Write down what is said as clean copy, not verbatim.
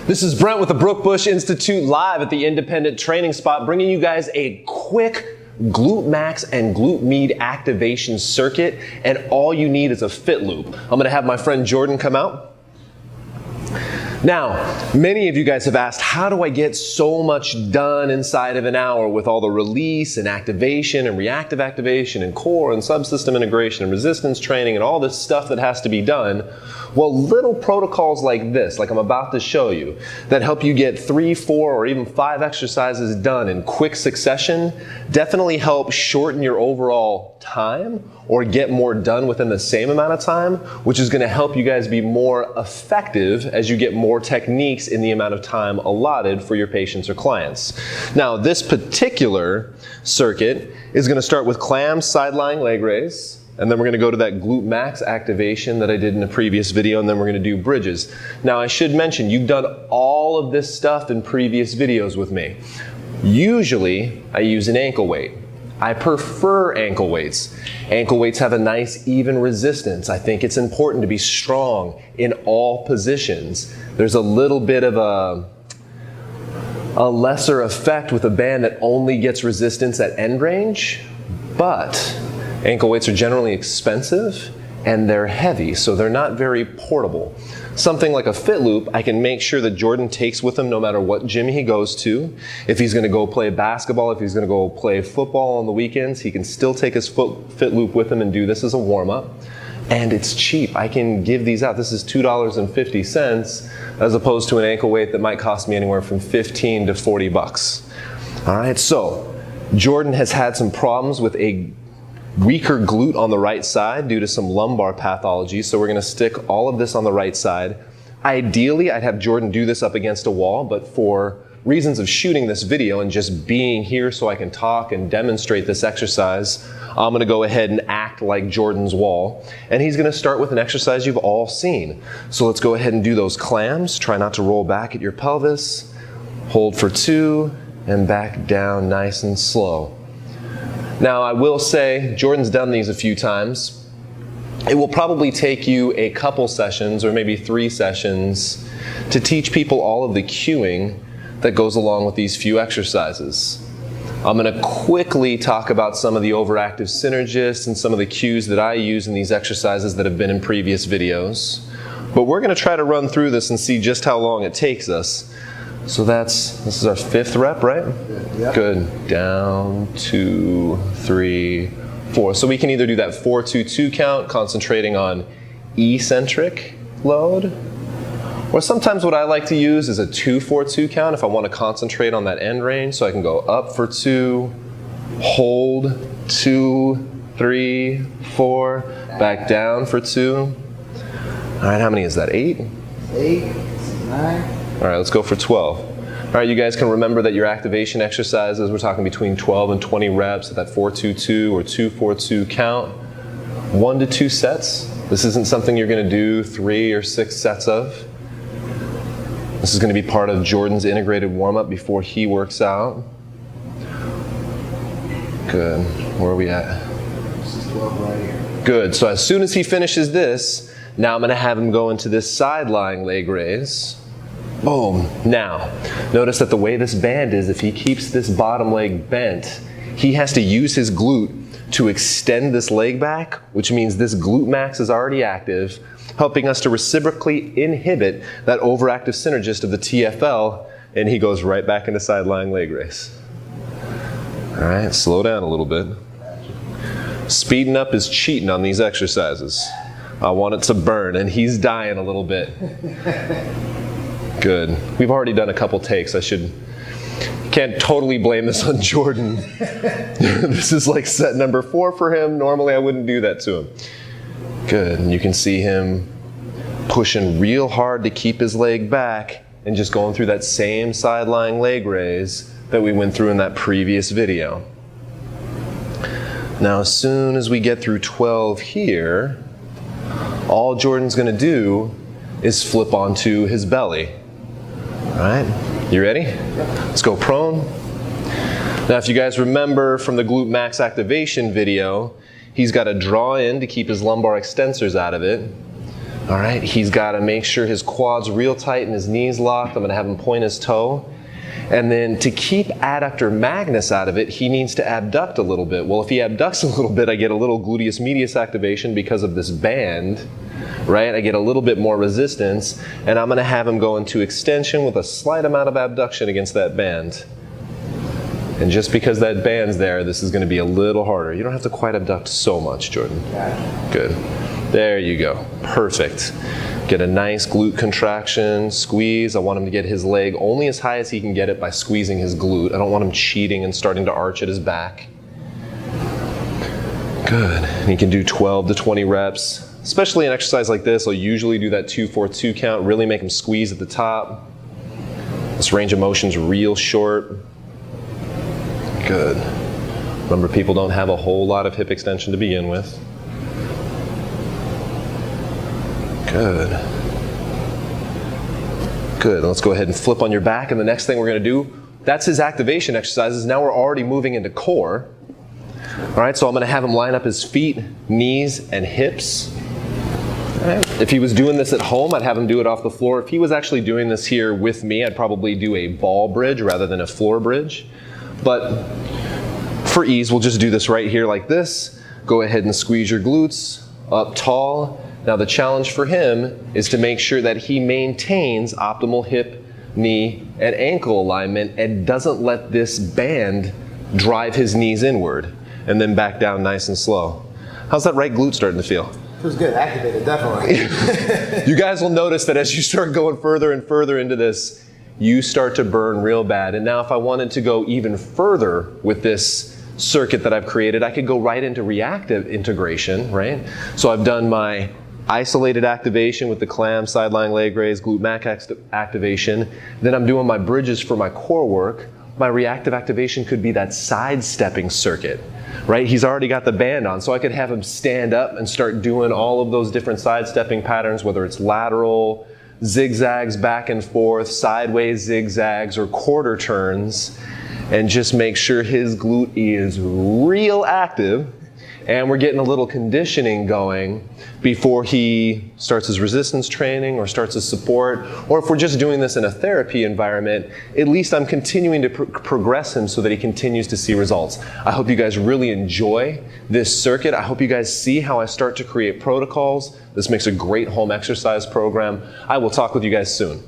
This is Brent with the Brookbush Institute live at the Independent Training Spot, bringing you guys a quick glute max and glute med activation circuit, and all you need is a Fitloop. I'm going to have my friend Jordan come out. Now, many of you guys have asked, how do I get so much done inside of an hour with all the release and activation and reactive activation and core and subsystem integration and resistance training and all this stuff that has to be done? Well, little protocols like this, like I'm about to show you, that help you get 3, 4, or even 5 exercises done in quick succession definitely help shorten your overall time or get more done within the same amount of time, which is going to help you guys be more effective as you get more techniques in the amount of time allotted for your patients or clients. Now, this particular circuit is going to start with Clams, Sideline Leg Raise, and then we're going to go to that glute max activation that I did in the previous video, and then we're going to do bridges. Now, I should mention, you've done all of this stuff in previous videos with me. Usually, I use an ankle weight. I prefer ankle weights. Ankle weights have a nice even resistance. I think it's important to be strong in all positions. There's a little bit of a lesser effect with a band that only gets resistance at end range, but ankle weights are generally expensive and they're heavy, so they're not very portable. Something like a Fitloop, I can make sure that Jordan takes with him no matter what gym he goes to. If he's gonna go play basketball, if he's gonna go play football on the weekends, he can still take his Fitloop with him and do this as a warm-up. And it's cheap. I can give these out. This is $2.50 as opposed to an ankle weight that might cost me anywhere from 15 to 40 bucks. All right, so Jordan has had some problems with a weaker glute on the right side due to some lumbar pathology, so we're going to stick all of this on the right side. Ideally, I'd have Jordan do this up against a wall, but for reasons of shooting this video and just being here so I can talk and demonstrate this exercise, I'm going to go ahead and act like Jordan's wall, and he's going to start with an exercise you've all seen. So let's go ahead and do those clams. Try not to roll back at your pelvis. Hold for 2 and back down nice and slow. Now, I will say, Jordan's done these a few times. It will probably take you a couple sessions or maybe 3 sessions to teach people all of the cueing that goes along with these few exercises. I'm going to quickly talk about some of the overactive synergists and some of the cues that I use in these exercises that have been in previous videos. But we're going to try to run through this and see just how long it takes us. So this is our 5th rep, right? Yep. Good. Down, 2, 3, 4. So we can either do that 4-2-2 count, concentrating on eccentric load, or sometimes what I like to use is a 2-4-2 count if I want to concentrate on that end range. So I can go up for 2, hold 2, 3, 4, back down for 2. All right, how many is that? 8? 8, 9. All right, let's go for 12. All right, you guys can remember that your activation exercises, we're talking between 12 and 20 reps at that 4-2-2 or 2-4-2 count. 1 to 2 sets. This isn't something you're going to do 3 or 6 sets of. This is going to be part of Jordan's integrated warm-up before he works out. Good. Where are we at? This is 12 right here. Good. So as soon as he finishes this, now I'm going to have him go into this sideline leg raise. Boom. Now, notice that the way this band is, if he keeps this bottom leg bent, he has to use his glute to extend this leg back, which means this glute max is already active, helping us to reciprocally inhibit that overactive synergist of the TFL, and he goes right back into sideline leg raise. All right, slow down a little bit. Speeding up is cheating on these exercises. I want it to burn, and he's dying a little bit. Good. We've already done a couple takes. Can't totally blame this on Jordan. This is like set number 4 for him. Normally I wouldn't do that to him. Good. And you can see him pushing real hard to keep his leg back and just going through that same sideline leg raise that we went through in that previous video. Now, as soon as we get through 12 here, all Jordan's going to do is flip onto his belly. All right, you ready? Let's go prone. Now, if you guys remember from the glute max activation video, he's got to draw in to keep his lumbar extensors out of it. All right, he's got to make sure his quad's real tight and his knees locked. I'm going to have him point his toe. And then to keep adductor magnus out of it, he needs to abduct a little bit. Well, if he abducts a little bit, I get a little gluteus medius activation because of this band, right? I get a little bit more resistance, and I'm going to have him go into extension with a slight amount of abduction against that band. And just because that band's there, this is going to be a little harder. You don't have to quite abduct so much, Jordan. Good. There you go. Perfect. Get a nice glute contraction, squeeze. I want him to get his leg only as high as he can get it by squeezing his glute. I don't want him cheating and starting to arch at his back. Good. And he can do 12 to 20 reps. Especially an exercise like this, I'll usually do that 2-4-2 count, really make him squeeze at the top. This range of motion's real short. Good. Remember, people don't have a whole lot of hip extension to begin with. Good. Good. Let's go ahead and flip on your back, and the next thing we're going to do, that's his activation exercises. Now we're already moving into core. All right, so I'm going to have him line up his feet, knees, and hips. All right. If he was doing this at home, I'd have him do it off the floor. If he was actually doing this here with me, I'd probably do a ball bridge rather than a floor bridge. But for ease, we'll just do this right here like this. Go ahead and squeeze your glutes up tall. Now the challenge for him is to make sure that he maintains optimal hip, knee, and ankle alignment and doesn't let this band drive his knees inward and then back down nice and slow. How's that right glute starting to feel? Feels good, activated, definitely. You guys will notice that as you start going further and further into this, you start to burn real bad. And now if I wanted to go even further with this circuit that I've created, I could go right into reactive integration, right? So I've done my isolated activation with the Clams, Sideline Leg Raise, Glute Max activation. Then I'm doing my bridges for my core work. My reactive activation could be that sidestepping circuit, right? He's already got the band on, so I could have him stand up and start doing all of those different sidestepping patterns, whether it's lateral, zigzags back and forth, sideways zigzags, or quarter turns, and just make sure his glute is real active. And we're getting a little conditioning going before he starts his resistance training or starts his support. Or if we're just doing this in a therapy environment, at least I'm continuing to progress him so that he continues to see results. I hope you guys really enjoy this circuit. I hope you guys see how I start to create protocols. This makes a great home exercise program. I will talk with you guys soon.